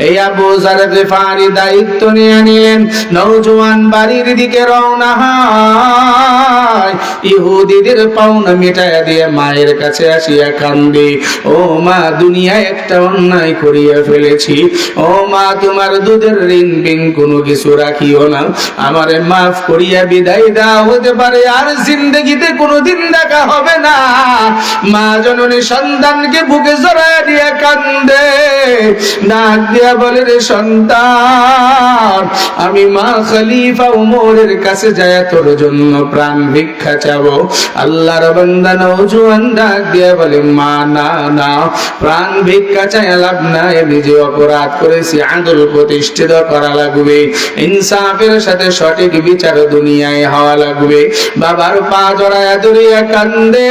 এই আবু যার গিফারি দায়িত্ব নিয়ে নিলেন। নওজোয়ান বাড়ির দিকে রওনা হয়। ইহুদিদের পাওনা মিটায়া দিয়ে মায়ের কাছে আসিয়া কান্দে, ও মা, দুনিয়ায় একটা অন্যায় করিয়া ফেলেছি। ও মা, তোমার দুধের ঋণ বিন কোনো কিছু রাখিও না, আমারে মাফ করিয়া বিদায় দাও। হতে পারে আর জিন্দগিতে কোনোদিন দেখা হবে না। মা জননী সন্তানকে বুকে জড়াইয়া দিয়া কান্দে, ডাক দিয়া বলে, রে সন্তান, আমি মা খলিফা উমরের কাছে যায় তোর জন্য প্রাণ ভিক্ষা চাবো। আল্লাহর বান্দা নওজোয়ান ডাক দিয়া বলে, মা না না, প্রাণ ভিক্ষা চাই লাভ নাই, আমি যে অপরাধ করেছি আদল প্রতিষ্ঠিত করা লাগবে, ইনসাফের সাথে সঠিক বিচার দুনিয়ায় হওয়া লাগবে। বাবার পা জড়ায়া ধরিয়া কান্দে,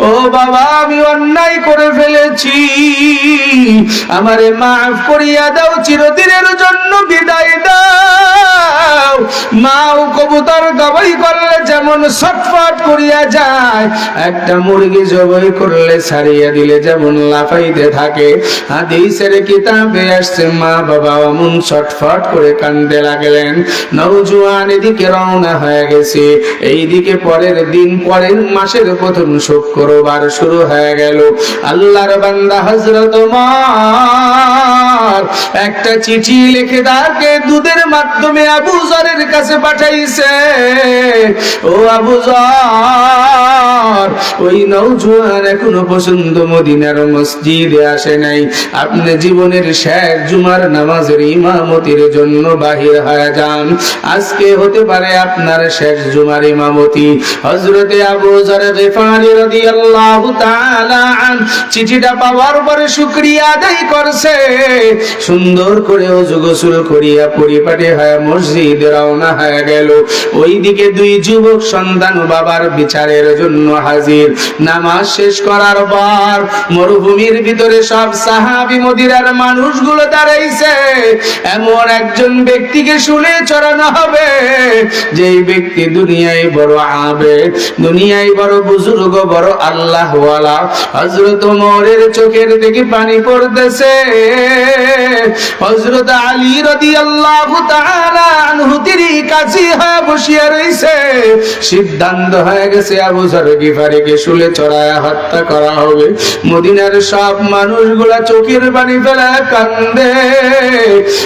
ও বাবা, আমি অন্যায় করে ফেলেছি, আমারে মাফ করিয়া দাও, চিরদিনের জন্য বিদায় দাও। মাও কবুতর জবাই করলে যেমন ছটফট করিয়া যায়, একটা মুরগি জবাই করলে ছাড়িয়া দিলে যেমন লাফাইতে থাকে, হাদিসের কিতাবে আসছে মা বাবা অমন ছটফট করে কান্দে লাগলেন। নওজোয়ান এদিকে রওনা হয়ে গেছে, এইদিকে পরের দিন পরের মাসের প্রথম শুক্রবার শুরু হয়ে গেল। আল্লাহর বান্দা হযরত ওমর একটা চিঠি লিখে তাকে দুধের মাধ্যমে আবু যরের কাছে পাঠাইছে। ও আবু যর, ওই নওজোয়ান এখনো পর্যন্ত মদিনার মসজিদে আসে নাই, আপনি জীবনের শেষ জুমার নামাজের ইমামতির জন্য বাহির হয়ে যান, আজকে হতে পারে আপনার শেষ জুমার ইমামতি। হযরতে আবু যর গিফারি রাদিয়াল্লাহু তাআলা আন চিঠিটা পাওয়ার পরে শুকরিয়া আদায় করছে, সুন্দর করে ওযু গোসল করিয়া পরিপাটি হয়ে মসজিদে রওনা হয়ে গেল। ওইদিকে দুই যুবক সন্তান বাবার বিচারের জন্য হাজির। নামাজ শেষ করার পর মরুভূমির ভিতরে সব সাহাবী মদিনার মানুষগুলো দাঁড়াইছে। এমন একজন ব্যক্তিকে শুলে চড়ানো হবে, যেই ব্যক্তি দুনিয়ায় বড় আবেদ, দুনিয়ায় বড় বুজুর্গ, বড় আল্লাহওয়ালা। হযরত ওমরের চোখের দিকে পানি পড়তেছে। হযরত আলী রাদিয়াল্লাহু তাআলা আনহু তিনি কাছে হয়ে বসিয়া রইছে। সিদ্ধান্ত হয়ে গেছে আবু যর গিফারিকে শুলে চড়ায়া হত্যা করা হবে। মদিনার সব মানুষগুলা চোখের পানি ফেলে কান্দে,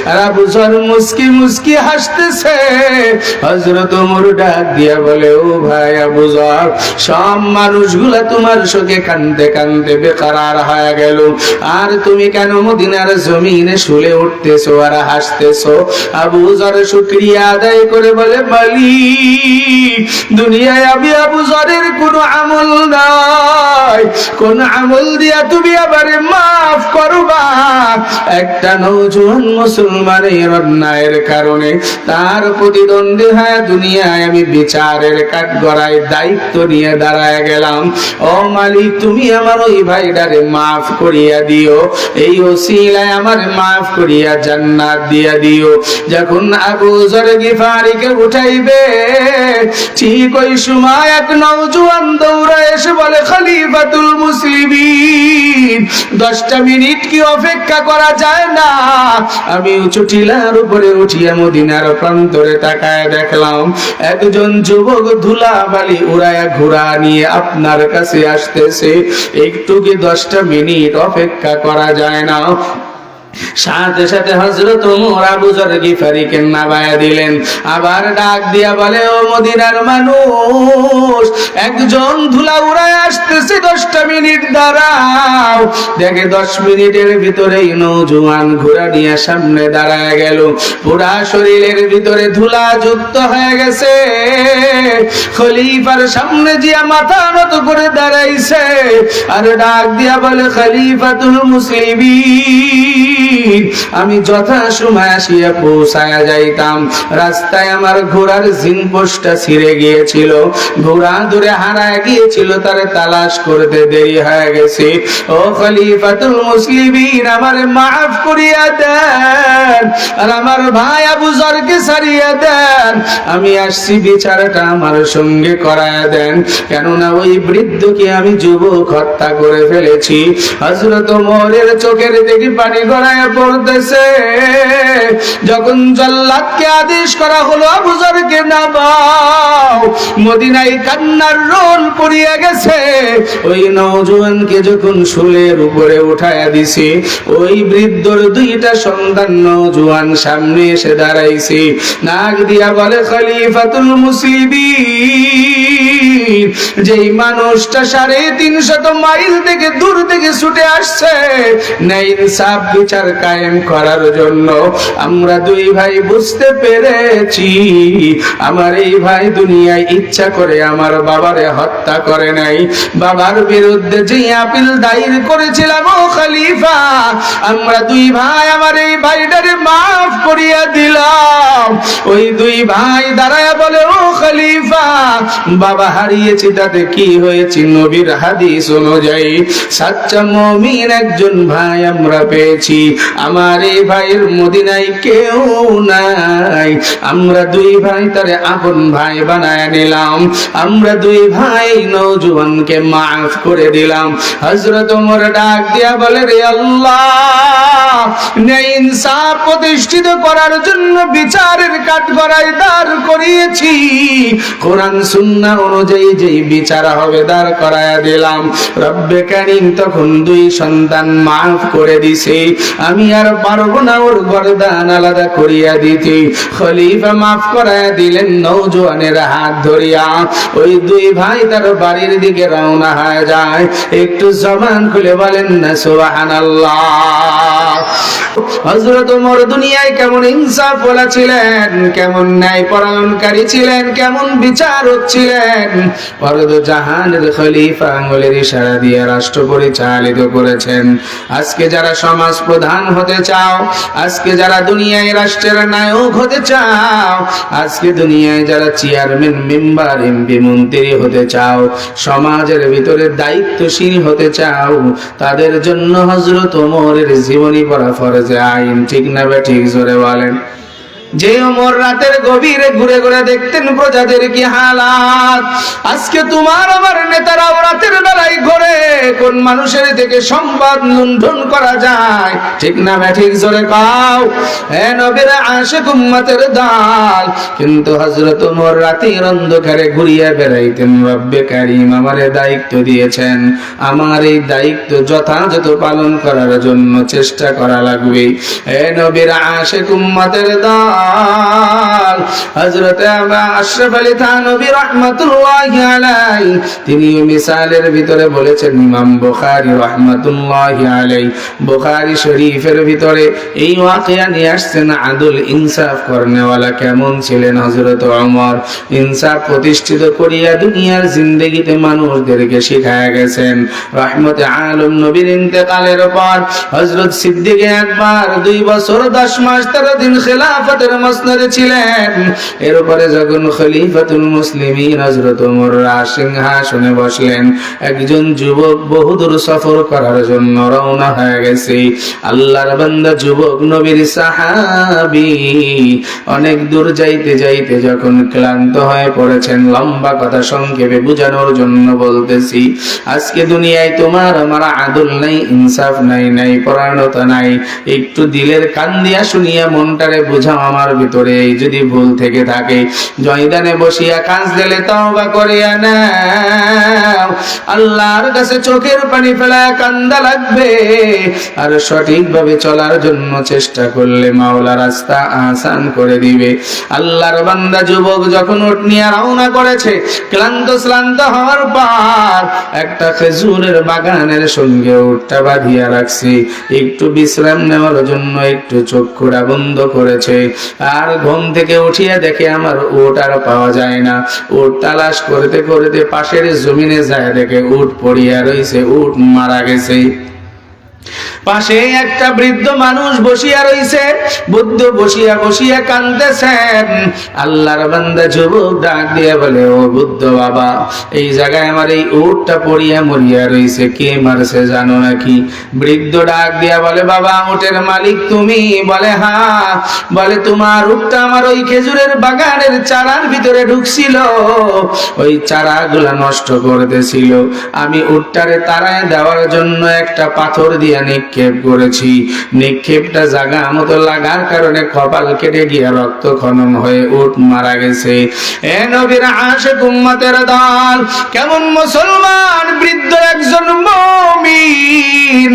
আর আবু যর মুস্কি মুস্কি হাসতেছে। হযরত ওমর ডাক দিয়া বলে, ও ভাই আবু যর, সব মানুষগুলা তোমার শোকে কান্দতে কান্দতে বেকারার হয়ে গেল, আর তুমি কেন মদিনার জমিনে শুলে উঠতেছো আর হাসতেছো? আবু যর শুকরিয়া আদায় করে বলে, মালিক, দুনিয়ায় আমি আবু যরের কোনো আমল নাই, কোন আমল দিয়া তুমি আমারে মাফ করবা? একটা নওজোয়ান মুসলমানের অন্যায়ের কারণে তার প্রতিদ্বন্দ্বী হয়ে দুনিয়ায় আমি বিচারের কাঠগড়ায় দায়িত্ব নিয়ে দাঁড়ায় গেলাম। ও মালিক, তুমি আমার ওই ভাইটারে মাফ করিয়া দিও, এই ওসিলায় আমার মাফ করিয়া জান্নাত দিয়া দিও। যখন আবু যর গিফারিকে উঠাইবে, ঠিক ওই সময় এক নওজোয়ান দৌড়ে এসে বলে, খলিফাতুল মুসলিমিন, 10টা মিনিট কি অপেক্ষা করা যায় না? আমি উঁচু টিলার উপরে উঠিয়া মদিনার প্রান্তরে তাকায় দেখলাম একজন যুবক ধুলা বালি উড়ায়া ঘোড়া নিয়ে আপনার কাছে আসতেছে, একটু কি 10টা মিনিট অপেক্ষা করা যায় না? সাথে সাথে হযরত ওমর আবু যর গিফারিকে নামায়া দিলেন। আবার ডাক দিয়া বলে, ও মদিনার মানুষ, একজন ধুলা উড়ায় আসতেছে, 10টা মিনিট দাঁড়াও। দেখে 10 মিনিটের ভিতরেই নওজোয়ান ঘোড়া নিয়ে সামনে দাঁড়ায় গেল। পুরা শরীরের ভিতরে ধুলা যুক্ত হয়ে গেছে। খলিফার সামনে জিয়া মাথা নত করে দাঁড়াইছে আর ডাক দিয়া বলে, খলিফাতুল মুসলিমিন, আমি যথা সময় আসিয়া পৌঁছায়া যাইতাম। রাস্তায় আমার ঘোড়ার জিনপোস্টটা ছিঁড়ে গিয়েছিল, ঘোড়া দূরে হারায় গিয়েছিল, তার তালাশ করতে দেরি হয়ে গেছে। ও খলিফাতুল মুসলিমিন, আমারে মাফ করিয়া দেন আর আমার ভাই আবু যরকে ছাড়িয়া দেন। আমি আসছি, বিচারটা আমার সঙ্গে করায়া দেন, কেননা ওই বৃদ্ধকে আমি যুবক হত্যা করে ফেলেছি। হযরত ওমরের চোখের দিকে পানি গড়ায় পড়তেছে। যখন জল্লাদকে আদেশ করা হলো আবু যরকে নামাও, মদিনায় কান্নার রোল পড়িয়া গেছে। ওই নওজোয়ানকে যখন শুলের উপরে উঠায়া দিছে, ওই বৃদ্ধর দুইটা সন্তান নওজোয়ান সামনে এসে দাঁড়াইছে, নাক দিয়া বলে, খলিফাতুল মুসলিমিন, যেই মানুষটা 350 মাইল থেকে দূর থেকে ছুটে আসছে ন্যায় ইনসাফ বিচার কায়েম করার জন্য, আমরা দুই ভাই বুঝতে পেরেছি আমার এই ভাই দুনিয়ায় ইচ্ছা করে আমার বাবারে হত্যা করে নাই। বাবার বিরুদ্ধে যে আপিল দায়ের করেছিলাম, ও খলিফা, আমরা দুই ভাই আমার এই ভাইটারে মাফ করিয়া দিলাম। ওই দুই ভাই দাঁড়ায়া বলে, ও খলিফা, বাবা হারিয়েছি তাতে কি হয়েছে? নবীর হাদিস অনুযায়ী সাচ্চা মুমিন একজন ভাই আমরা পেয়েছি। আমার এই ভাইয়ের মদিনায় কেউ নাই, আমরা দুই ভাই তারে আপন ভাই বানায় নিলাম, আমরা দুই ভাই নওজোয়ানকে মাফ করে দিলাম। হযরত ওমর ডাক দিয়া বলে, রে আল্লাহ, ন্যায় ইনসাফ প্রতিষ্ঠিত করার জন্য বিচারের কাঠগড়ায় দাঁড় করিয়েছি, কোরআন সুন্নাহ অনুযায়ী যেই বিচার হবে দাঁড় করায়া দিলাম। রব্বে কারীম তখন দুই সন্তান মাফ করে দিছে, আমি আর পারবো না ওর গর্দান আলাদা করিয়া দিতে। খলিফা মাফ করায়া দিলেন নওজোয়ানের হাত ধরিয়া। ওই দুই ভাই তার বাড়ির দিকে রওনা হয়ে যায়। একটু জবান খুলে বলেন না সুবহানাল্লাহ। হযরত ওমর দুনিয়ায় কেমন ইনসাফ ওয়ালা ছিলেন, কেমন ন্যায় পরায়ণকারী ছিলেন, কেমন বিচারক ছিলেন। পরদো জাহানের খলিফা আঙ্গুলের ইশারা দিয়ে রাষ্ট্র পরিচালিত করেছেন। আজকে যারা সমাজ প্রধান হতে চাও, আজকে যারা দুনিয়ায় রাষ্ট্রের নায়ক হতে চাও, আজকে দুনিয়ায় যারা চেয়ারম্যান, মেম্বার, এমপি, মন্ত্রী হতে চাও, সমাজের ভিতরে দায়িত্বশীল হতে চাও, তাদের জন্য হযরত ওমরের জীবনী পড়া ফরজে আইন। ঠিক না বে ঠিক? জোরে বলেন। যে ওমর রাতের গভীরে ঘুরে ঘুরে দেখতেন প্রজাদের কি হালাত, আজকে তোমার আমার নেতারাও রাতের বেলায় ঘুরে কোন মানুষের থেকে সংবাদ লুণ্ঠন করা যায়। ঠিক না বে ঠিক? জোরে কাও। হে নবীর আশিক উম্মতের দল, কিন্তু হযরত ওমর রাতের অন্ধকারে ঘুরিয়া বেড়াইতেন। রব্বে কারীম আমারে দায়িত্ব দিয়েছেন, আমার এই দায়িত্ব যথাযথ পালন করার জন্য চেষ্টা করা লাগবে। হে নবীর আশিক উম্মতের দল, হযরত আশরাফ আলী থানভী রাহমাতুল্লাহি আলাইহি তিনি মিসালের ভিতরে বলেছেন, ইমাম বুখারী রাহমাতুল্লাহি আলাইহি বুখারী শরীফের ভিতরে এই ওয়াকিয়া নিয়ে আসছেন। আদল ইনসাফ করনেওয়ালা কেমন ছিলেন হযরত ওমর, ইনসাফ প্রতিষ্ঠিত করিয়া দুনিয়ার জিন্দেগিতে মানুষদেরকে শিখায়া গেছেন। রহমতে আলম নবীর ইন্তেকালের পর হযরত সিদ্দিক আকবর 2 বছর 10 মাস 13 দিন খেলাফতের মসনদে ছিলেন। এরপরে যখন খলিফাতুল মুসলিমিন হযরত ওমর সিংহাসনে বসলেন, একজন যুবক বহুদূর সফর করার জন্য রওনা হয়ে গেছে। আল্লাহর বান্দা যুবক, নবীর সাহাবী, অনেক দূর যাইতে যাইতে যখন ক্লান্ত হয়ে পড়েছেন, লম্বা কথা সংক্ষেপে বোঝানোর জন্য বলতেছি, আজকে দুনিয়ায় তোমার আমার আদল নাই, ইনসাফ নাই, নাই পরায়ণতা নাই। একটু দিলের কান দিয়া শুনিয়া মনটারে বুঝাও, আমার ভিতরে এই যদি ভুল থেকে থাকে, জয়দানে বসিয়া কাজ দিলে তওবা করিয়া নাও। আল্লাহর কাছে চোখের পানি ফেলায় কান্দা লাগবে, আর সঠিকভাবে চলার জন্য চেষ্টা করলে মাওলা রাস্তা আসান করে দিবে। আল্লাহর বান্দা যুবক যখন উট নিয়ে রওনা করেছে, ক্লান্ত শ্রান্ত হওয়ার পর একটা খেজুরের বাগানের সঙ্গে উটটা বাঁধিয়া রাখছে, একটু বিশ্রাম নেওয়ার জন্য একটু চক্ষুটা বন্ধ করেছে। আর ঘুম থেকে উঠিয়া দেখে আমার উট আর পাওয়া যায় না। উট তালাশ করতে করতে পাশের জমিনে যায়, দেখে উট পড়িয়া রয়েছে, উট মারা গেছে। পাশে একটা বৃদ্ধ মানুষ বসিয়া রইছে, বুদ্ধ বসিয়া বসিয়া কাঁদতেছেন। আল্লাহর বান্দা যুবক ডাক দিয়ে বলে, ও বুদ্ধ বাবা, এই জায়গায় আমার এই উটটা পড়িয়া মরিয়া রইছে, কে মারছে জানো নাকি? বৃদ্ধ ডাক দিয়া বলে, বাবা উটের মালিক তুমি? বলে হ্যাঁ। বলে তোমার উটটা আমার ওই খেজুরের বাগানের চারার ভিতরে ঢুকছিল, ওই চারাগুলা নষ্ট করতেছিল, আমি উটটারে তাড়ায় দেওয়ার জন্য একটা পাথর দিয়া নিক্ষেপ করেছি, নিক্ষেপটা জায়গা মতো লাগার কারণে কপাল কেটে গিয়ে রক্ত খনন হয়ে উট মারা গেছে। এ নবীর আশিক উম্মতের দল, কেমন মুসলমান বৃদ্ধ একজন মুমিন,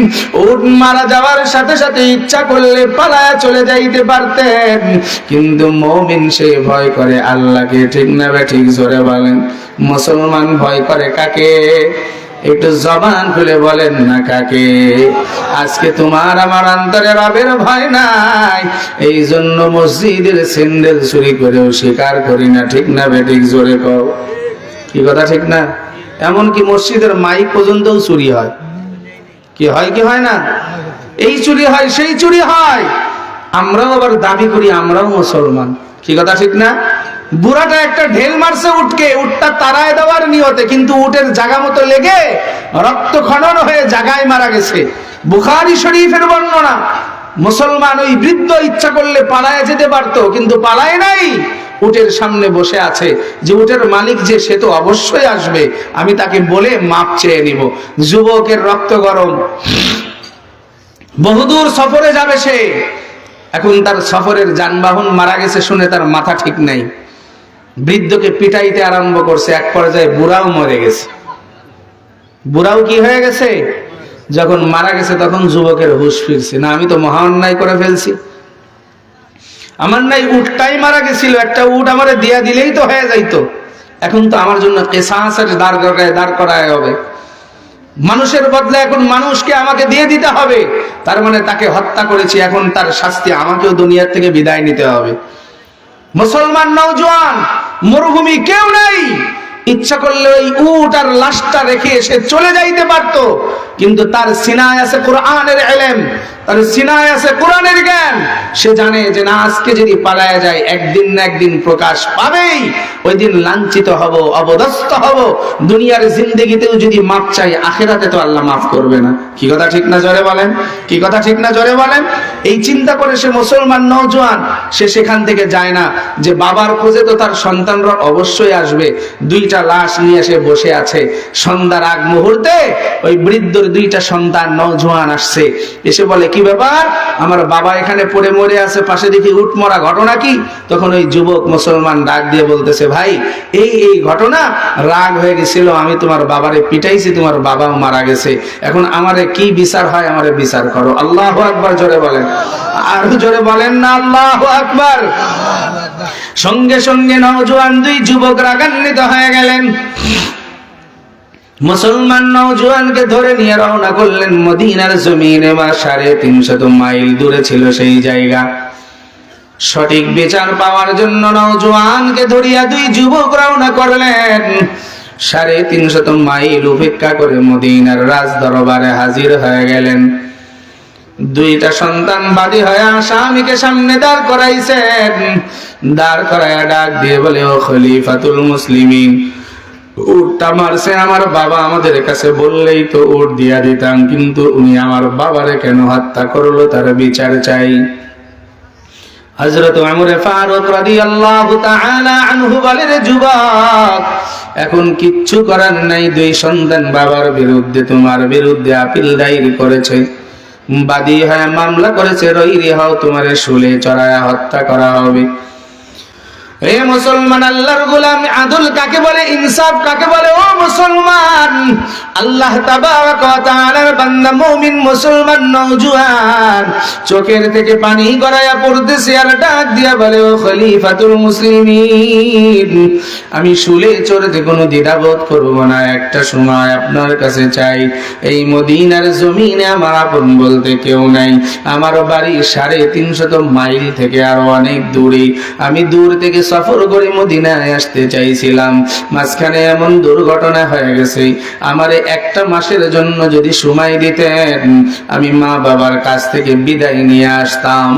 উট মারা যাওয়ার সাথে সাথে ইচ্ছা করলে পালায়া চলে যাইতে পারতেন, কিন্তু মুমিন সে ভয় করে আল্লাহকে। ঠিক না ঠিক? জোরে বলেন। মুসলমান ভয় করে কাকে? একটু জবান খুলে বলেন না কাকে? আজকে তোমার আমার অন্তরে রবের ভয় নাই, এই জন্য মসজিদের স্যান্ডেল চুরি করেও স্বীকার করি না। ঠিক না বেঠিক? জোরে কও। কি কথা ঠিক না? এমনকি মসজিদের মাইক পর্যন্তও চুরি হয়। কি হয় কি হয় না? এই চুরি হয়, সেই চুরি হয়। আমরাও আবার দাবি করি আমরাও মুসলমান। কি কথা ঠিক না? বুড়াটা একটা ঢেল মারছে উটকে, উটটা তাড়ায় দেওয়ার নিয়তে, কিন্তু উটের জায়গা মতো লেগে রক্ত খনন হয়ে জায়গায় মারা গেছে। বুখারী শরীফের বর্ণনা। মুসলমান ওই বৃদ্ধ ইচ্ছা করলে পালায় যেতে পারতো, কিন্তু পালায় নাই, উটের সামনে বসে আছে, যে উটের মালিক যে সে তো অবশ্যই আসবে, আমি তাকে বলে মাপ চেয়ে নিব। যুবকের রক্ত গরম, বহুদূর সফরে যাবে সে, এখন তার সফরের যানবাহন মারা গেছে শুনে তার মাথা ঠিক নাই, বৃদ্ধকে পিটাইতে আরম্ভ করছে। এক পর্যায়ে বুড়াও মরে গেছে। বুড়াও কি হয়ে গেছে? যখন মারা গেছে তখন যুবকের হুঁশ ফিরছে, না আমি তো মহা অন্যায় করে ফেলছি, আমার নাই উটটাই মারা গেছিল, একটা উট আমারে দিয়া দিলেই তো হয়ে যাইতো, এখন তো আমার জন্য কিসাসের দাঁড় করায় হবে, মানুষের বদলে এখন মানুষকে আমাকে দিয়ে দিতে হবে, তার মানে তাকে হত্যা করেছি, এখন তার শাস্তি আমাকেও দুনিয়ার থেকে বিদায় নিতে হবে। মুসলমান নওজোয়ান, মরুভূমি, কেউ নাই, ইচ্ছা করলে ওই উট আর লাশটা রেখে সে চলে যাইতে পারতো, কিন্তু তার সিনায় আছে কোরআনের ইলম, তার সিনায় আছে কোরআনের জ্ঞান। সে জানে যে না, আজকে যদি পালায়া যায় একদিন না একদিন প্রকাশ পাবেই, ওই দিন লাঞ্ছিত হব, অবদস্ত হব। দুনিয়ার জিন্দেগিতেও যদি মাপ চাই, আখিরাতে তো আল্লাহ মাফ করবে না। কি কথা ঠিক না? জোরে বলেন। কি কথা ঠিক না? জোরে বলেন। এই চিন্তা করে সে মুসলমান নওজোয়ান, সে সেখান থেকে যায় না, যে বাবার খোঁজে তো তার সন্তানরা অবশ্যই আসবে। দুইটা লাশ নিয়ে সে বসে আছে। সন্ধ্যার আগ মুহূর্তে ওই বৃদ্ধর দুইটা সন্তান নওজোয়ান আসছে, এসে বলে, কি ব্যাপার, আমার বাবা এখানে পড়ে মরে আছে, পাশে দেখি উট মরা, ঘটনা কি? তখন ওই যুবক মুসলমান ডাক দিয়ে বলতেছে, ভাই এই ঘটনা, রাগ হয়ে গেছিল, আমি তোমার বাবারে পিটাইছি, তোমার বাবাও মারা গেছে, এখন আমারে কি বিচার হয় আমারে বিচার করো। আল্লাহু আকবার। জোরে বলেন। আর জোরে বলেন না আল্লাহু আকবার। সঙ্গে সঙ্গে নওজোয়ান দুই যুবক রাগান্বিত হয়ে গেলেন, মুসলমান নওজোয়ানকে ধরে নিয়ে রওনা করলেন মদিনার জমিনে। 350 মাইল দূরে ছিল সেই জায়গা। সঠিক বিচার পাওয়ার জন্য নওজোয়ানকে ধরিয়া দুই যুবক রওনা করলেন। 350 মাইল উপেক্ষা করে মদিনার রাজ দরবারে হাজির হয়ে গেলেন। দুইটা সন্তান বাদী হয়ে আসামিকে সামনে দাঁড় করাইছেন। দাঁড় করাইয়া ডাক দিয়ে বলে, ও খলিফাতুল মুসলিমিন, উটটা মারছে আমার বাবা, আমাদের কাছে বললেই তো উট দিয়া দিতাম, কিন্তু উনি আমার বাবারে কেন হত্যা করলো, তার বিচার চাই। হযরত ওমর ফারুক রাদিয়াল্লাহু তাআলা আনহু বলেন, যুবক, এখন কিচ্ছু করার নাই, দুই সন্তান বাবার বিরুদ্ধে, তোমার বিরুদ্ধে আপিল দায়ের করেছে, বাদী হয়ে মামলা করেছে, রইরি হও, তোমারে শুলে চড়ায়া হত্যা করা হবে। এ মুসলমান, আল্লাহর গোলাম, আদল কাকে বলে, ইনসাফ কাকে বলে? ও মুসলমান, আল্লাহ তাবারক ওয়া তাআলার বান্দা মুমিন মুসলমান নওজোয়ান চোখের থেকে পানি গড়াইয়া পড়তেছে, আর ডাক দিয়া বলে, ও খলিফাতুল মুসলিমিন, আমি শুলে চড়তে কোনো দ্বিধাবোধ করব না, একটা সময় আপনার কাছে চাই। এই মদিনার জমিনে আমার আপন বলতে কেউ নাই, আমার বাড়ি 350 মাইল থেকে আরো অনেক দূরে, আমি দূর থেকে সফর করে মদিনায় আসতে চাইছিলাম, মাঝখানে এমন দুর্ঘটনা হয়ে গেছে, আমারে একটা মাসের জন্য যদি সময় দিতেন আমি মা বাবার কাছ থেকে বিদায় নিয়ে আসতাম।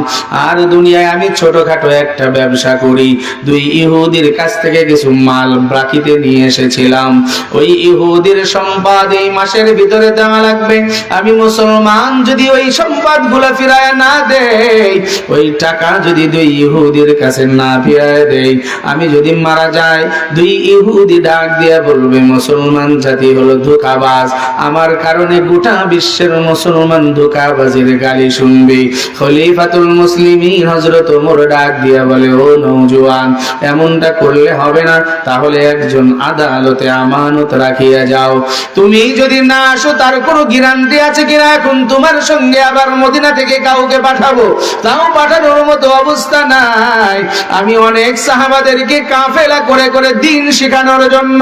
আর দুনিয়ায় আমি ছোটখাটো একটা ব্যবসা করি, দুই ইহুদির কাছ থেকে কিছু মাল বাকিতে নিয়ে এসেছিলাম, ওই ইহুদির সম্পদ এই মাসের ভিতরে দেওয়া লাগবে। আমি মুসলমান যদি ওই সম্পদ গুলা ফিরায় না দেই, ওই টাকা যদি দুই ইহুদির কাছে না ফিরায় দেই, আমি যদি মারা যাই, দুই ইহুদি ডাক দিয়া বলবে মুসলমান জাতি হলো ধোঁকাবাজ, আমার কারণে গোটা বিশ্বের মুসলমান ধোঁকাবাজের গালি শুনবে। খলিফাতুল মুসলিমিন হযরত ওমর ডাক দিয়া বলে, ও নওজোয়ান, এমনটা করলে হবে না, তাহলে একজন আদালতে আমানত রাখিয়া যাও। তুমি যদি না আসো তার কোনো গ্যারান্টি আছে কিনা এখন তোমার সঙ্গে আবার মদিনা থেকে কাউকে পাঠাবো, তাও পাঠানোর মতো অবস্থা নাই। আমি অনেক সাহাবাদেরকে কাফেলা করে করে দিন শেখানোর জন্য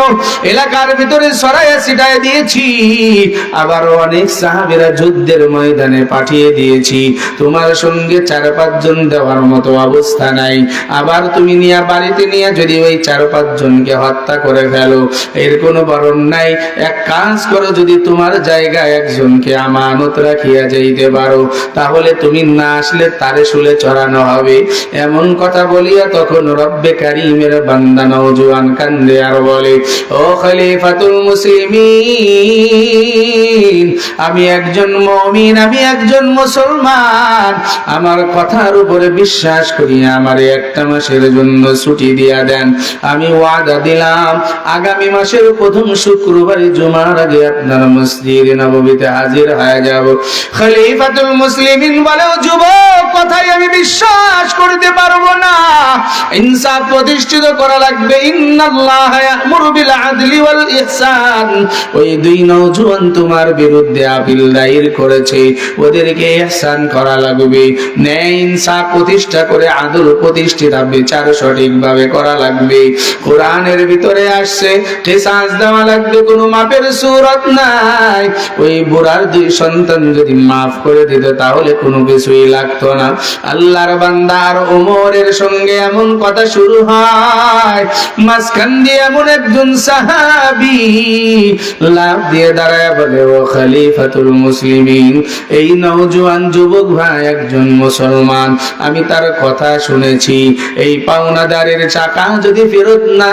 এলাকার ভিতরে ছড়াইয়া ছিটায় দিয়েছি, আবার অনেক সাহাবীরা যুদ্ধের ময়দানে পাঠিয়ে দিয়েছি, তোমার সঙ্গে 4-5 জন দেওয়ার মতো অবস্থা নাই। আবার তুমি নিয়ে বাড়িতে নিয়ে যদি ওই 4-5 জনকে হত্যা করে ফেলো, এর কোনো বরণ নাই। এক কাজ করো, যদি তোমার জায়গায় একজনকে আমানত রাখিয়া যাইতে পারো, তাহলে তুমি না আসলে তারে শুলে চড়ানো হবে। এমন কথা বলিয়া তখন রব্বে কারীমের বান্দা নওজোয়ান কান্দে আর বলে, ও খলিফাতুল মুসলিমিন, আমি একজন মুমিন, আমি একজন মুসলমান, আমার কথার উপরে বিশ্বাস করিয়া আমারে একটা মাসের জন্য ছুটি দিয়া দেন। আমি ওয়াদা দিলাম আগামী মাসের প্রথম শুক্রবারে জুমার আগে আপনার মসজিদে নববীতে হাজির হয়ে যাব। খলিফাতুল মুসলিমিন বলে, যুবক, কথাই আমি বিশ্বাস করতে পারবো না, ইনসাফ প্রতিষ্ঠিত করা লাগবে। ইন্নাল্লাহা ইয়া'মুরু বিল আদলি ওয়াল ইহসান, ওই দুই নওজোয়ান তোমার বিরুদ্ধে আপিল দায়ের করেছে, ওদেরকে ইহসান করা লাগবে, ন্যায় ইনসাফ প্রতিষ্ঠা করে আদল প্রতিষ্ঠিত বিচার সঠিকভাবে করা লাগবে। কোরআনের ভিতরে আসছে কিসাস দেওয়া লাগবে, কোনো মাপের সূরত নাই। ওই বুড়ার 2 সন্তান যদি মাফ করে দিত তাহলে কোনো কিছুই লাগতো না। আল্লাহর বান্দা আর ওমরের সঙ্গে এমন কথা শুরু হয়, মাঝখান দিয়ে এমন একজন সাহাবী লাফ দিয়ে দাঁড়ায় বলে, ও খলিফাতুল মুসলিমিন, এই নওজোয়ান যুবক ভাই একজন মুসলমান, আমি তার কথা শুনেছি, এই পাওনাদারের টাকা যদি ফেরত না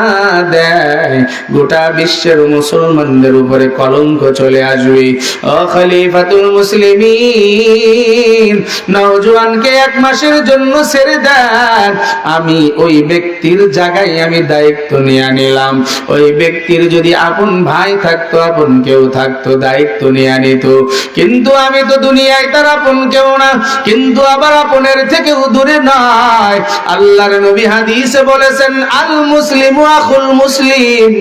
দেয় গোটা বিশ্বের মুসলমানদের উপরে কলঙ্ক চলে আসবে। ও খলিফাতুল মুসলিমিন, নওজোয়ানকে 1 মাসের জন্য ছেড়ে দেন, আমি ওই ব্যক্তির জায়গায় আমি দায়িত্ব নিয়ে নিলাম। ওই ব্যক্তির যদি আপন ভাই থাকতো, আপন কেউ থাকতো, দায়িত্ব নিয়ে নিত, কিন্তু আমি তো দুনিয়ায় তার আপন কেউ না, কিন্তু আবার আপনের থেকেও দূরে নয়। আল্লাহর নবী হাদিসে বলেছেন, আল মুসলিমু আখুল মুসলিম,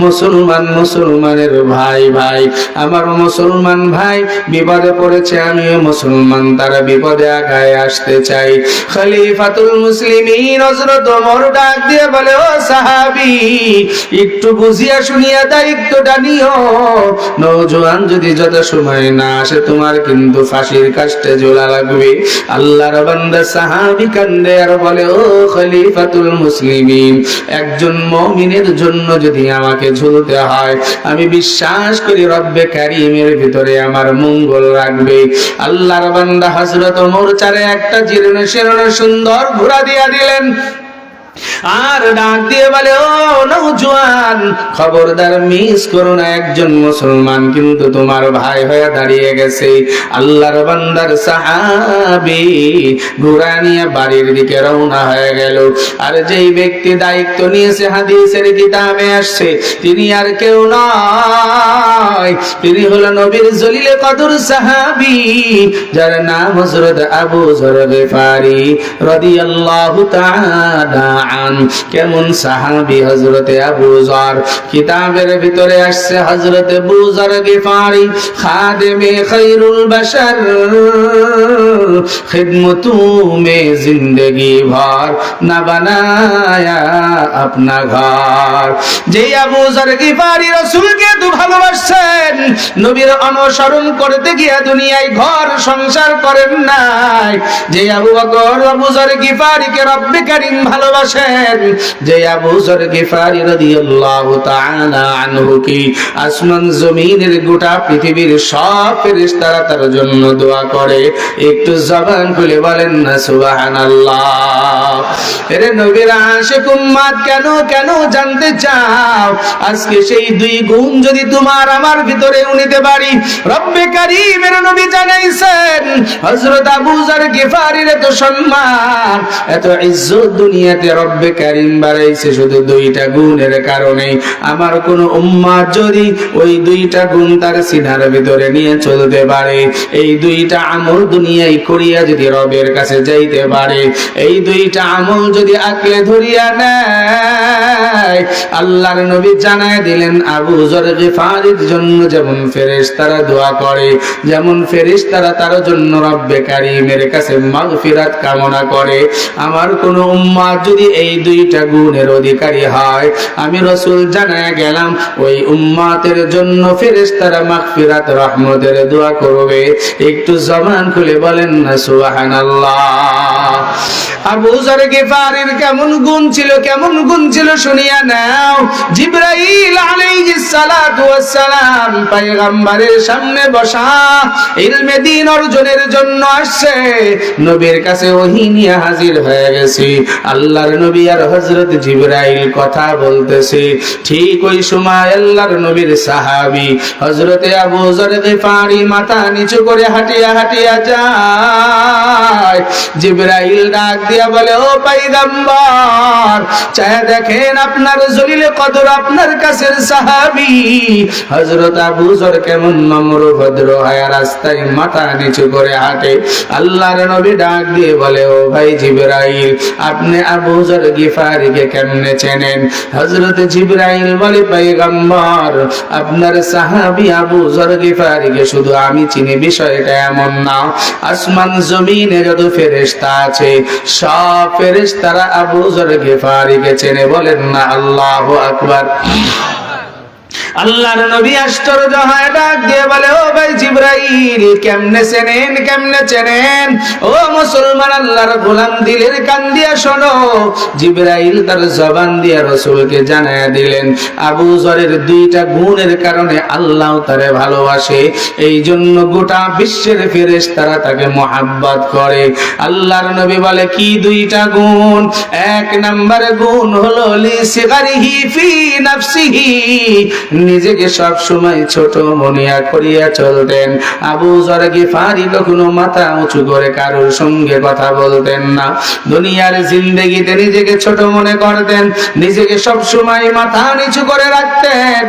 মুসলমান মুসলমানের ভাই ভাই। আমার মুসলমান ভাই বিপদে পড়েছে, আমিও মুসলমান, তারা বিপদে আগায় আসতে চাই। খলিফাতুল মুসলিমিন হযরত ওমর ডাক দিয়ে বলে, ও সাহাবী, একটু বুঝিয়া শুনিয়া দায়িত্বটা নিও, নওজোয়ান যদি যত সময় না আসে তোমার কিন্তু ফাঁসির কাস্টে ঝোলা লাগবে। আল্লাহর বান্দা সাহাবী কান্দে আর বলে, ও খলিফাতুল মুসলিমিন, একজন মুমিনের জন্য যদি আমাকে ঝুলতে হয়, আমি বিশ্বাস করি রব্বে কারীমের ভিতরে আমার মঙ্গল রাখবে। আল্লাহর বান্দা হযরত ওমর চারে একটা জীর্ণ শীর্ণ সুন্দর ঘোড়া দিয়া দিলেন, আর ডাক দিয়ে বলে, ও নওজোয়ান, খবরদার মিস করো না, একজন মুসলমান কিন্তু তোমার ভাই হয়ে দাঁড়িয়ে গেছে। আল্লাহর বান্দার সাহাবী ঘোড়া নিয়ে বাড়ির দিকে রওনা হয়ে গেল। আর যেই ব্যক্তি দায়িত্ব নিয়েছে, হাদিসের কিতাবে আসছে, তিনি আর কেউ নয়, তিনি হলো নবীর জলিলে কদর সাহাবী, যার নাম হযরত আবু যর গিফারি রাদিয়াল্লাহু তাআলা। কেমন সাহাবী হযরতে আবু যর, কিতাবের ভিতরে আসছে হযরতে আবু যর গিফারি খাদেমে খায়রুল বাশার, খিদমতু মে জিন্দেগি ভর না বানায়া আপনা ঘর। যে আবু যর গিফারি রাসূলকে তো ভালোবাসেন, নবীর অনুসরণ করতে গিয়ে দুনিয়ায় ঘর সংসার করেন নাই, যে আবু বকর আবু যর গিফারিকে রব্বে কারীম ভালোবাসেন, আসেন যে আবু যর গিফারি রাদিয়াল্লাহু তাআলা আনহু কি আসমান জমিনের গোটা পৃথিবীর সব ফেরেশতারা তার জন্য দোয়া করে। একটু জবান খুলে বলেন না সুবহানাল্লাহ। এরে নবীর আশিক উম্মত কেন কেন জানতে চাও? আজকে সেই দুই গুণ যদি তোমার আমার ভিতরে উনিতে পারি, রব্বে কারীমের নবী জানাইছেন হযরত আবু যর গিফারির এত সম্মান এত ইজ্জত দুনিয়াতে রব্বে কারীম বাড়াইছে শুধু দুইটা গুণের কারণে। আমার কোন উম্মত যদি ওই দুইটা গুণ তার সিনার ভিতরে নিয়ে চলতে পারে, এই দুইটা আমল দুনিয়ায় করিয়া যদি রবের কাছে যাইতে পারে, এই দুইটা আমল যদি আঁকড়ে ধরিয়া নেয়, আল্লাহর নবী জানায় দিলেন আবু যর গিফারির জন্য যেমন ফেরেশতারা দোয়া করে, যেমন ফেরেশতারা তার জন্য রব্বে কারীমের কাছে মাগফিরাত কামনা করে, আমার কোন উম্মত যদি এই দুইটা গুণের অধিকারী হয়, আমি রাসূল জানায় গেলাম ওই উম্মতের জন্য ফেরেশতারা মাগফিরাত রহমতের দোয়া করবে। একটু জবান খুলে বলেন না সুবহানাল্লাহ। আবু যর গিফারির কেমন গুণ ছিল, কেমন গুণ ছিল শুনিয়া নাও। জিবরাইল আলাইহিস সালাতু ওয়াস সালাম পয়গম্বরের সামনে বসা ইলমে দ্বীন অর্জনের জন্য আসছে, নবীর কাছে ওহী নিয়ে হাজির হয়ে গেছে। আল্লাহর নবী আর হযরত জিবরাইল কথা বলতেছে, ঠিক ওই সময় আল্লাহর নবীর সাহাবী হযরত আবু যর গিফারি মাথা নিচু করে হাঁটিয়া হাঁটিয়া যায়। জিবরাইল ডাক দিয়া বলে, ও পয়গম্বর, চায় দেখেন আপনার জলিল কদর আপনার কাছের সাহাবী হযরত আবু যর কেমন নম্র ভদ্র হয় রাস্তায় মাথা নিচু করে হাঁটে। আল্লাহর নবী ডাক দিয়ে বলে, ও ভাই জিবরাইল, আপনি আবু যর গিফারিকে কেমনে চেনেন? হযরত জিবরাইল বলে, পয়গম্বর, আপনার সাহাবী আবু যর গিফারিকে শুধু আমি চিনি বিষয়টা এমন না, আসমান জমিনে যত ফেরেশতা আছে সব ফেরেশতারা আবু যর গিফারিকে চেনে। বলেন না আল্লাহু আকবার। আল্লাহর নবী আশ্চর্য হয়, ডাক দিয়ে বলে, ও ভাই জিবরাইল, কেমনে চেনেন, কেমনে চেনেন? ও মুসলমান আল্লাহর গোলাম, দিলের কান দিয়া শোনো। জিবরাইল তার জবান দিয়া রাসূলকে জানায়া দিলেন আবু যরের দুইটা গুণের কারণে আল্লাহ তারে ভালোবাসে, এই জন্য গোটা বিশ্বের ফেরেশতারা তাকে মহব্বত করে। আল্লাহর নবী বলে, কি দুইটা গুণ? এক নাম্বার গুণ হলো লিসিগারিহি ফি নাফসিহি, নিজেকে সব সময় ছোট মনিয়া করিয়া চলতেন। আবু যর গিফারি কখনো মাথা উঁচু করে কারোর সঙ্গে কথা বলতেন না, দুনিয়ার জিন্দেগিতে নিজেকে ছোট মনে করতেন, নিজেকে সব সময় মাথা নিচু করে রাখতেন।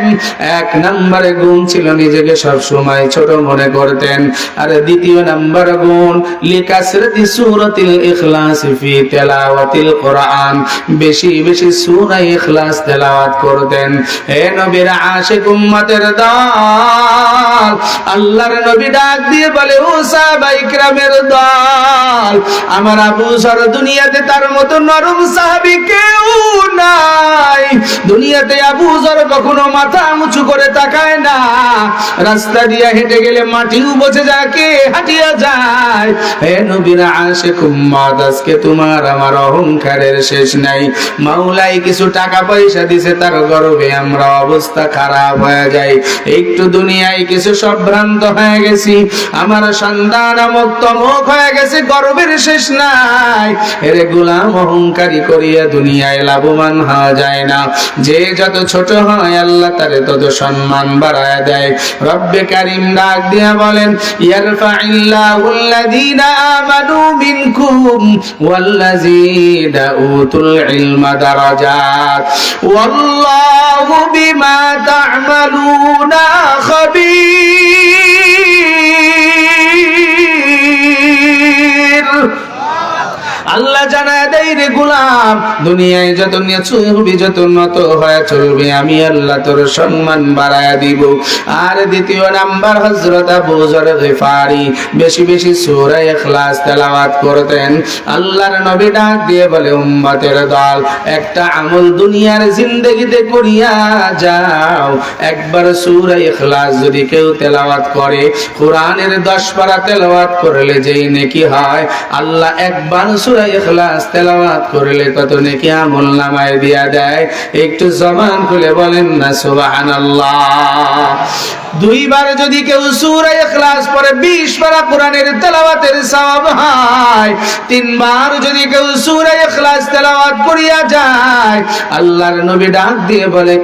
এক নম্বরে গুণ ছিল নিজেকে সব সময় ছোট মনে করতেন। আর দ্বিতীয় নাম্বার গুণ লিকাসরাতি সূরাতিল ইখলাস ফি তিলাওয়াতিল কোরআন, বেশি বেশি সূরা ইখলাস তেলাওয়াত করতেন। হে নবীর আশিক উম্মতের দল, আল্লাহর নবী ডাক দিয়ে বলে, ও সাহাবায়ে কিরামের দল, আমার আবু যর দুনিয়াতে তার মতো নরম সাহাবী কেউ নাই। দুনিয়াতে আবু যর কখনো মাথা উঁচু করে তাকায় না, রাস্তা দিয়ে হেঁটে গেলে মাটিও বসে যাকে হাঁটিয়া যায়। হে নবীর আশিক উম্মত, আজকে তোমার আমার অহংকারের শেষ নাই। মাওলাই কিছু টাকা পয়সা দিছে, তার গর্বে আমরা অবস্থা খারাপ হয়ে যায়। একটু দুনিয়ায় কিছু সম্ভ্রান্ত হয়ে গেছি, আমার সন্তান অমুক তমুক হয়ে গেছে, গর্বের শেষ নাই। এরে গোলাম অহংকারী করিয়া দুনিয়ায় লাভবান হওয়া যায় না। যে যত ছোট হয় আল্লাহ তারে তত সম্মান বাড়ায় দেয়। রব্বে কারীম ডাক দিয়া বলেন, ইয়ারফাইল্লাহুল্লাযীনা আমানু মিনকুম ওয়াল্লাযীনা উতুল ইলমা দারাজাত ওয়াল্লাহু বিমা তা'মালুনা খাবীর। আল্লাহ জানায় দেয়, রে গোলাম, দুনিয়ায় যত নিচু হবি, যত নত হয়ে চলবি, আমি আল্লাহ তোর সম্মান বাড়ায়া দিব। আর দ্বিতীয় নাম্বার, হযরত আবু যর গিফারি বেশি বেশি সূরা ইখলাস তেলাওয়াত করতেন। আল্লাহর নবী ডাক দিয়ে বলে, উম্মতের দল, একটা আমল দুনিয়ার জিন্দেগিতে করিয়া যাও। একবার সূরা ইখলাস যদি কেউ তেলাওয়াত করে, কোরআনের 10 পারা তেলাওয়াত করলে যেই নেকি হয়, আল্লাহ একবার সূরা সূরা ইখলাস তেলাওয়াত করলে কত নেকি আমলনামায় দিয়া দেয়। একটু জবান খুলে বলেন না সুবহানাল্লাহ। দুইবার যদি কেউ সূরা ইখলাস পড়ে 20 পারা কোরআনের তেলাওয়াতের সওয়াব হয়। তিনবার যদি কেউ সূরা ইখলাস তেলাওয়াত করিয়া যায়, আল্লাহর নবী ডাক দিয়ে বলে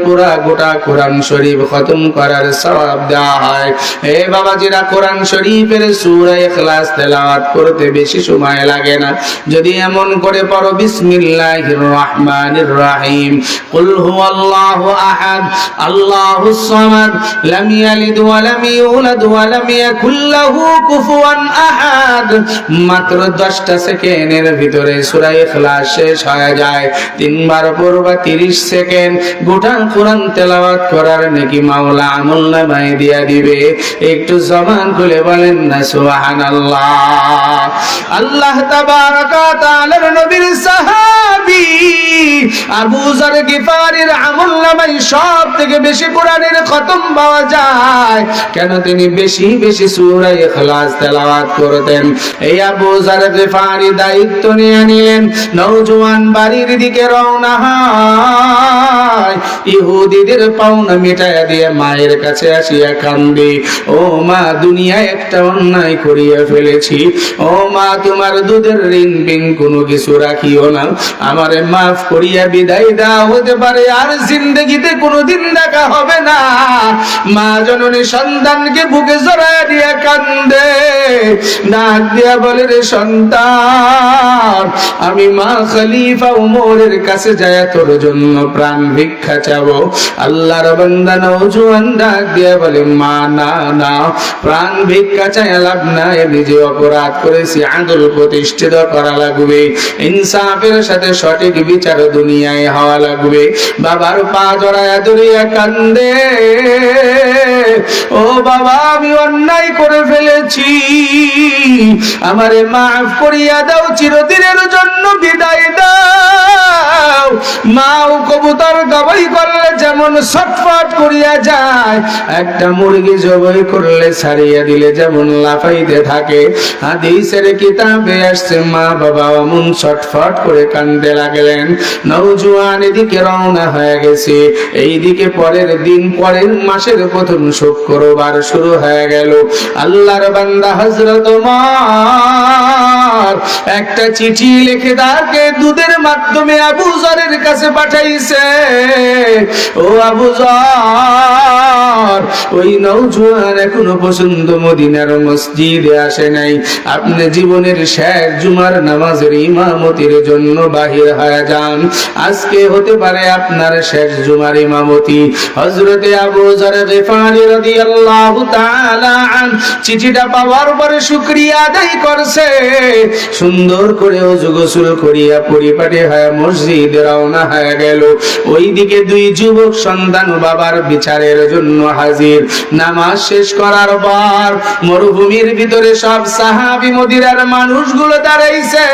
গোটা কোরআন শরীফ খতম করার সওয়াব দেওয়া হয়। এ বাবাজিরা, কোরআন শরীফের সূরা ইখলাস তেলাওয়াত করতে বেশি সময় লাগে না। যদি এমন করে পড়ো বিসমিল্লাহির রহমানির রহিম, কুল হুয়াল্লাহু আহাদ আল্লাহুস সামাদ লাম ইয়ালিদ ওয়া লাম ইউলাদ ওয়া লাম ইয়াকুল লাহু কুফুয়ান আহাদ, মাত্র 10টা সেকেন্ডের ভিতরে সূরা ইখলাস শেষ হয়ে যায়। তিনবার পড়বা 30 সেকেন্ড, গোটা কোরআন তেলাওয়াত করার নাকি মাওলা আমলনামায় দিয়া দিবে। একটু জবান খুলে বলেন না সুবহানাল্লাহ। আল্লাহ তাবারাকা ওয়া তাআলার নবীর সাহাবী আবু যর গিফারির আমলনামায় সবথেকে বেশি কোরআনের খতম পাওয়া যায়। কেন? তিনি বেশি বেশি সূরা ইখলাস তেলাওয়াত করতেন। এই আবু যর গিফারি দায়িত্ব নিয়ে নিলেন, নওজোয়ান বাড়ির দিকে রওনা হয়। ইহুদিদের পাওনা মিটায়া দিয়ে মায়ের কাছে আসিয়া কান্দে, ও মা, দুনিয়ায় একটা অন্যায় করিয়া ফেলেছি। ও মা, তোমার দুধের ঋণ বিন কোনো কিছু রাখিও না, আমারে মাফ করিয়া বিদায় দাও। হতে পারে আর জিন্দেগিতে কোনোদিন দেখা হবে না। মা জননী সন্তানকে বুকে জড়াইয়া দিয়া কান্দে, ডাক দিয়া বলে, রে সন্তান, আমি মা খলিফা উমরের কাছে যায়া তোর জন্য প্রাণ ভিক্ষা চাবো। আল্লাহর বান্দা নওজোয়ান ডাক দিয়া বলে, মা না না, প্রাণ ভিক্ষা চাইয়া লাভ নাই, আমি যে অপরাধ করেছি আদল প্রতিষ্ঠিত করা লাগবে, ইনসাফের সাথে সঠিক বিচার দুনিয়ায় হওয়া লাগবে। বাবার পা জড়ায়া ধরিয়া কান্দে, ও বাবা, আমি অন্যায় করে ফেলেছি, আমারে মাফ করিয়া দাও, চিরদিনের জন্য বিদায় দাও। মাও কবুতর জবাই করলে যেমন ছটফট করিয়া যায়, একটা মুরগি জবাই করলে ছাড়িয়া দিলে যেমন লাফাইতে থাকে, হাদিসের কিতাবে আসছে মা বাবা অমন ছটফট করে কান্দতে লাগলেন। নওজোয়ান এদিকে রওনা হয়ে গেছে, এইদিকে পরের দিন পরের মাসের প্রথম শুক্রবার শুরু হয়ে গেল। আল্লাহর বান্দা হযরত ওমর একটা চিঠি লিখে তাকে দুধের মাধ্যমে আবু যরের কাছে পাঠাইছে। ও আবু যর, ওই নওজোয়ান এখনো পর্যন্ত মদিনার মসজিদে আসে নাই, আপনি জীবনের শেষ জুমার নামাজের ইমামতির জন্য বাহির হয়ে যান, আজকে হতে পারে আপনার শেষ জুমার ইমামতি। হযরতে আবু যর গিফারি রাদিয়াল্লাহু তাআলা আন চিঠিটা পাওয়ার পরে শুকরিয়া আদায় করছে, সুন্দর করে ওযু গোসল করিয়া পরিপাটি হয়ে মসজিদে রওনা হয়ে গেল। ওইদিকে দুই যুবক সন্তান বাবার বিচারের জন্য হাজির। নামাজ শেষ করার পর মরুভূমির ভিতরে সব সাহাবী মদিনার মানুষগুলো দাঁড়াইছে।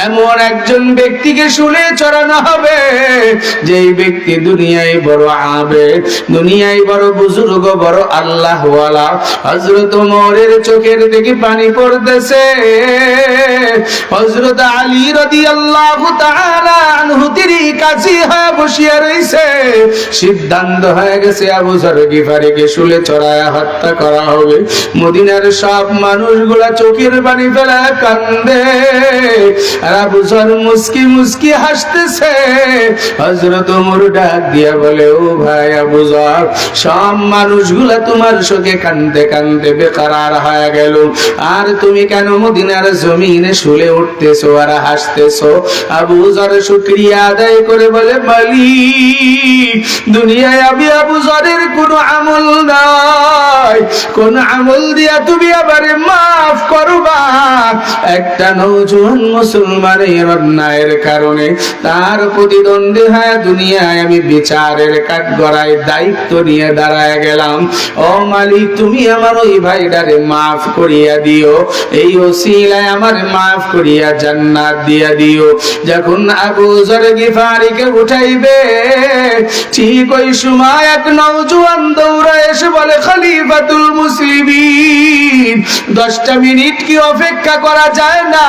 এমন একজন ব্যক্তিকে শুলে চড়ানো হবে, যেই ব্যক্তি দুনিয়ায় বড় আবেদ, দুনিয়ায় বড় বুজুর্গ, বড় আল্লাহওয়ালা। হযরত ওমরের চোখের দিকে পানি পড়তেছে। হযরত আলী রাদিয়াল্লাহু তাআলা আনহু তিনি কাছে হয়ে বসিয়া রইছে। সিদ্ধান্ত হয়ে গেছে আবু যর গিফারিকে শুলে চড়ায়া হত্যা করা হবে। মদিনার সব মানুষগুলা চোখের পানি ফেলে কান্দে, আর আবু যর মুস্কি মুস্কি হাসতেছে। হযরত ওমর ডাক দিয়া বলে, ও ভাই আবু যর, সব মানুষগুলা তোমার শোকে কান্দতে কান্দতে বেকারার হয়ে গেল, আর তুমি কেন মদিনার জমিনে শুলে উঠতেছো আর হাসতেছো? আবু যর শুকরিয়া আদায় করে বলে, মালিক, দুনিয়ায় আমি আবু যরের কোনো আমল নাই, কোন আমল দিয়া তুমি আমারে মাফ করবা? একটা নওজোয়ান মুসলমানের অন্যায়ের কারণে তার প্রতিদ্বন্দ্বী হয়ে দুনিয়ায় আমি বিচারের কাঠগড়ায় দায়িত্ব নিয়ে দাঁড়ায় গেলাম। ও মালিক, তুমি আমার ওই ভাইটারে মাফ করিয়া দিও, এই ওসিলায় আমার মাফ করিয়া জান্নাত দিয়া দিও। যখন আবু যর গিফারিকে উঠাইবে, ঠিক ওই সময় এক নওজোয়ান দৌড়ে এসে বলে, খলিফাতুল মুসলিমিন, 10টা মিনিট কি অপেক্ষা করা যায় না?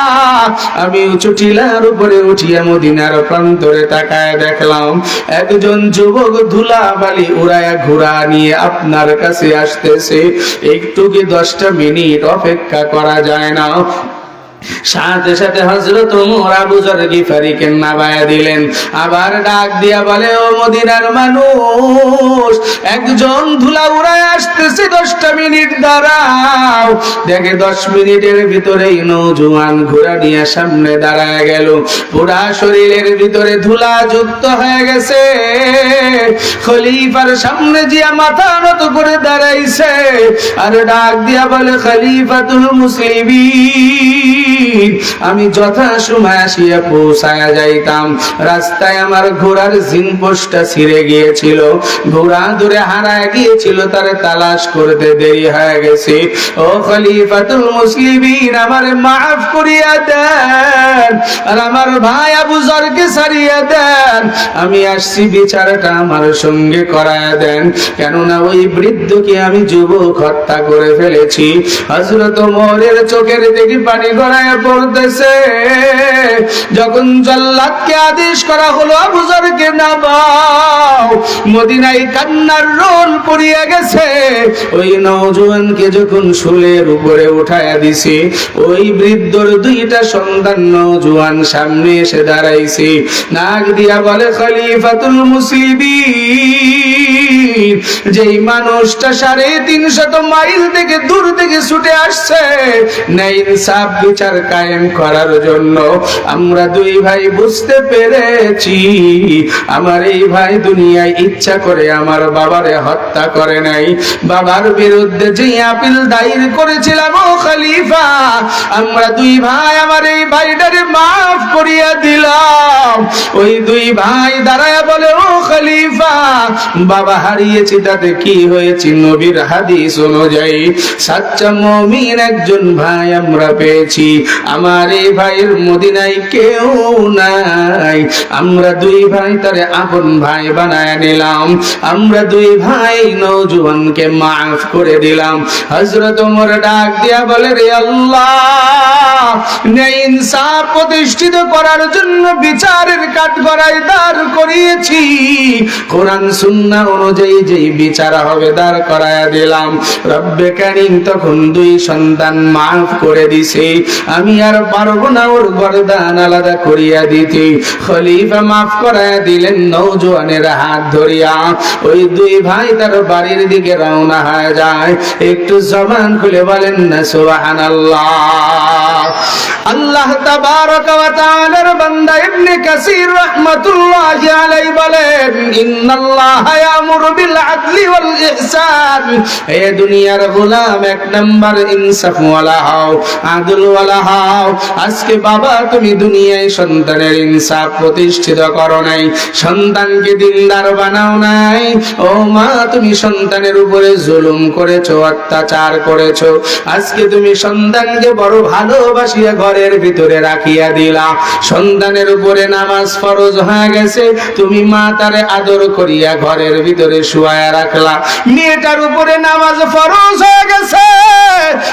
আমি উঁচু টিলার উপরে উঠিয়া মদিনার প্রান্তরে তাকায় দেখলাম একজন যুবক ধুলাবালি উড়ায়া ঘোড়া নিয়ে আপনার কাছে আসতেছে। একটু কি 10টা মিনিট অপেক্ষা করা যায় না? সাথে সাথে হযরত ওমর আবু যর গিফারিকে নামায়া দিলেন। আবার ডাক দিয়া বলে, ও মদিনার মানুষ, একজন ধুলা উড়ায় আসতেছে, 10টা মিনিট দাঁড়াও। দেখে 10 মিনিটের ভিতরেই নওজোয়ান ঘোড়া নিয়ে সামনে দাঁড়ায় গেল। পুরা শরীরের ভিতরে ধুলা যুক্ত হয়ে গেছে। খলিফার সামনে জিয়া মাথা নত করে দাঁড়াইছে আর ডাক দিয়া বলে, খলিফাতুল মুসলিমিন, আমি যথা সময় আসিয়া পৌঁছায়া যাইতাম, রাস্তায় আমার ঘোড়ার জিনপোস্টটা ছিঁড়ে গিয়েছিল, ঘোড়া দূরে হারায় গিয়েছিল, তার তালাশ করতে দেরি হয়ে গেছে। ও খলিফাতুল মুসলিমিন, আমারে মাফ করিয়া দেন আর আমার ভাই আবু যরকে ছাড়িয়া দেন। আমি আসছি, বিচারটা আমার সঙ্গে করায়া দেন, কেননা ওই বৃদ্ধকে আমি যুবক হত্যা করে ফেলেছি। হযরত ওমরের চোখের দিকে পানি গড়ায় পড়তেছে। যখন জল্লাদকে আদেশ করা হলো আবু যরকে নামাও, মদিনায় কান্নার রোল পড়িয়া গেছে। ওই নওজোয়ানকে যখন শুলের উপরে উঠায়া দিছে, ওই বৃদ্ধর 2টা সন্তান নওজোয়ান সামনে এসে দাঁড়াইছে। নাক দিয়া বলে, খলিফাতুল মুসলিমিন, যেই মানুষটা 350 মাইল থেকে দূর থেকে ছুটে আসছে ন্যায় ইনসাফ বিচার কায়েম করার জন্য, আমরা 2 ভাই বুঝতে পেরেছি আমার এই ভাই দুনিয়ায় ইচ্ছা করে আমার বাবারে হত্যা করে নাই। বাবার বিরুদ্ধে যে আপিল দায়ের করেছিলাম, ও খলিফা, আমরা 2 ভাই আমার এই ভাইটারে মাফ করিয়া দিলাম। ওই 2 ভাই দাঁড়ায়া বলে, ও খলিফা, বাবা হারিয়েছি তাতে কি হয়েছে? নবীর হাদিস অনুযায়ী সাচ্চা মুমিন একজন ভাই আমরা পেয়েছি। আমার এই ভাইয়ের মদিনায় কেউ নাই, আমরা 2 ভাই তারে আপন ভাই বানায় নিলাম, আমরা 2 ভাই নওজোয়ানকে মাফ করে দিলাম। হযরত ওমর ডাক দিয়া বলে, রে আল্লাহ, ন্যায় ইনসাফ প্রতিষ্ঠিত করার জন্য বিচারের কাঠগড়ায় দাঁড় করিয়েছি, কোরআন সুন্নাহ অনুযায়ী যেই বিচার হবে দাঁড় করায়া দিলাম। রব্বে কারীম তখন 2 সন্তান মাফ করে দিছে। আমি আর পারবো না ওর গর্দান আলাদা করিয়া দিতে। খলিফা মাফ করায়া দিলেন নওজোয়ানের হাত ধরিয়া। ওই 2 ভাই তার বাড়ির দিকে রওনা হয়ে যায়। একটু জবান খুলে বলেন না সুবহানাল্লাহ। আল্লাহ তাবারক ওয়া তাআলার বান্দা ইবনে কাসির রাহমাতুল্লাহি আলাইহি বলেন, ইন্নাল্লাহা ইয়ামুরু বিল আদলি ওয়াল ইহসান। এ দুনিয়ার গোলাম, 1 নাম্বার ইনসাফ ওয়ালা হও, আদল ওয়ালা হও। আজকে বাবা তুমি দুনিয়ায় সন্তানের ইনসাফ প্রতিষ্ঠিত করো নাই, সন্তানকে দিনদার বানাও নাই। ও মা, তুমি সন্তানের উপরে জুলুম করেছো, অত্যাচার করেছো। আজকে তুমি সন্তানকে বড় ভালোবাসিয়া ঘরের ভিতরে রাখিয়া দিলা। সন্তানের উপরে নামাজ ফরজ হয়ে গেছে, তুমি মা তারে আদর করিয়া ঘরের ভিতরে শুয়ায়া রাখলা। মেয়েটার উপরে নামাজ ফরজ হয়ে গেছে,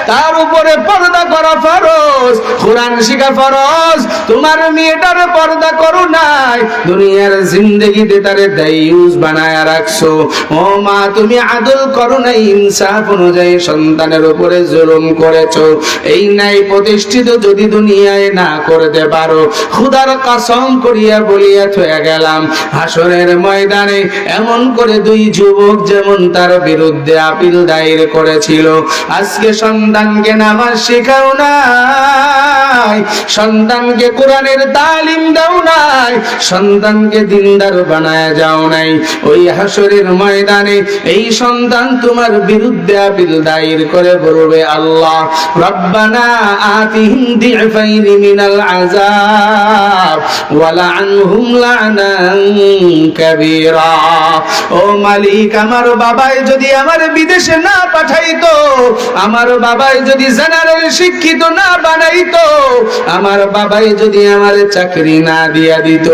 তার উপরে পর্দা করা ফরজ, কোরআন শিখা ফরজ। তোমার মেয়েটার পর্দা করো নাই, দুনিয়ার জিন্দেগিতে তারে দায়ুস বানায়া রাখছো। ও মা, তুমি আদল করো নাই, ইনসাফ অনুযায়ী সন্তানের উপরে জুলুম করেছো। এই নাই প্রতিষ্ঠিত যদি দুনিয়ায় না করতে পারো, খোদার কসম করিয়া বলিয়া থয়ে গেলাম, হাসরের ময়দানে এমন করে 2 যুবক যেমন তার বিরুদ্ধে আপিল দায়ের করেছিল। আজকে সন্তানকে নামাজ শেখাও নাই, সন্তানকে কোরআনের তালিম দাও নাই, সন্তানকে দিনদার বানায় যাও নাই। ওই হাসরের ময়দানে এই সন্তান তোমার বিরুদ্ধে আপিল দায়ের করে বলবে, আল্লাহ রব্বানা আতিহিম দি'ফাইনি মিনাল আযাব ওয়া ওয়ালাআনহুম লা'নান কাবীরা। ও মালিক, আমার বাবাই যদি আমার বিদেশে না পাঠাইতো, আমার বাবাই যদি জেনারেল শিক্ষিত না বানাইতো, আমার বাবাই যদি আমার চাকরি না দিয়া দিত,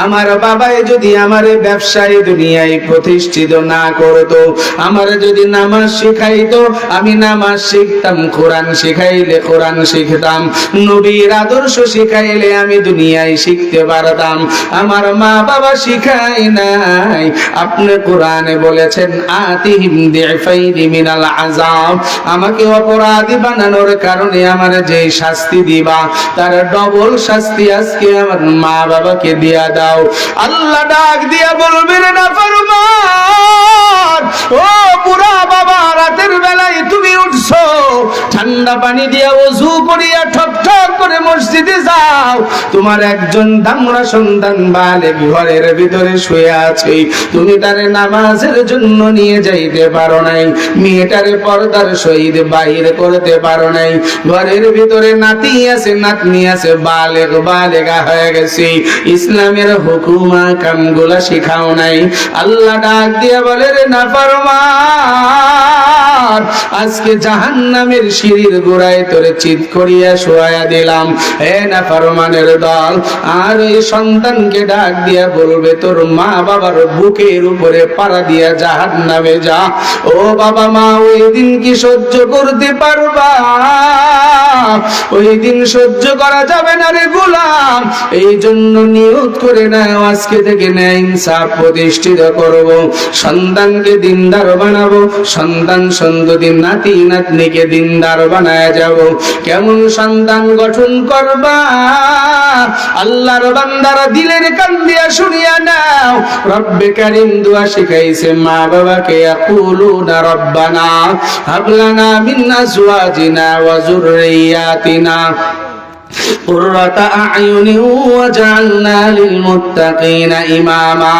আমার বাবাই যদি আমার ব্যবসায় দুনিয়ায় প্রতিষ্ঠিত না করতো, আমার যদি নামাজ শিখাইতো, আমি নামাজ শিখতাম, কোরআন শিখাইলে কোরআন শিখতাম, নবীর আদর্শ শিখাইলে আমি দুনিয়ায় শিখতে পারতাম। আমার মা বাবা শিখাই নাই। আপনি কোরআনে বলেছেন আতিহিম দিফাইনি মিনাল আযাব, আমাকে অপরাধী বানানোর কারণে আমার যে শাস্তি দিবা তার ডবল শাস্তি আজকে আমার মা বাবাকে দিয়া দাও। আল্লাহ ডাক দিয়া বলবেন নাফরমান, ও বুড়া বাবা, রাতের বেলায় তুমি উঠছো, ঠান্ডা পানি দিয়া ওযু করিয়া ঠক ঠক করে মসজিদে যাও, তোমার একজন দামড়া সন্তান বালেগ ঘরের ভিতরে শুয়ে আছে, তুমি তারে নামাজের জন্য নিয়ে যাইতে পারো নাই, মেয়েটারে পর্দার সহিত বাহির করতে পারো নাই, ঘরের ভিতরে নাতি আছে নাতনি আছে, বালেগা হয়ে গেছে, ইসলামের হুকুমা কামগুলা শিখাও নাই। আল্লাহ ডাক দিয়া বলে রে নাফরমান, আজকে জাহান্নামের সিঁড়ির গোড়ায় তোরে চিৎ করিয়া শোয়া দিলাম। হে নাফরমানের দল, আর ওই সন্তানকে ডাক দিয়া বলবে তোর মা বাবার বুকের উপরে পাড়া দিয়া জাহান্নামে যা। ও বাবা মা, ওই দিন কি সহ্য করতে পারবা? ওই দিন সহ্য করা যাবে না রে গোলাম। এই জন্য নিয়ত করে নাও, আজকে থেকে ন্যায় ইনসাফ প্রতিষ্ঠিত করব, সন্তানকে দিনদার বানাবো, সন্তান সন্ততি নাতি নাতনিকে দিনদার বানায় যাব। কেমন সন্তান গঠন করবা? আল্লাহর বান্দারা দিলের কান দিয়া শুনিয়া নাও। রব্বে কারীম দোয়া শিখাইছে মা বাবাকে, ইয়াকুলুনা রব্বানা হাব লানা মিন আজওয়াজিনা ওয়া যুররিয়াতিনা কুররাতা আ'য়ুনিন ওয়াজআলনা লিল মুত্তাকিনা ইমামা।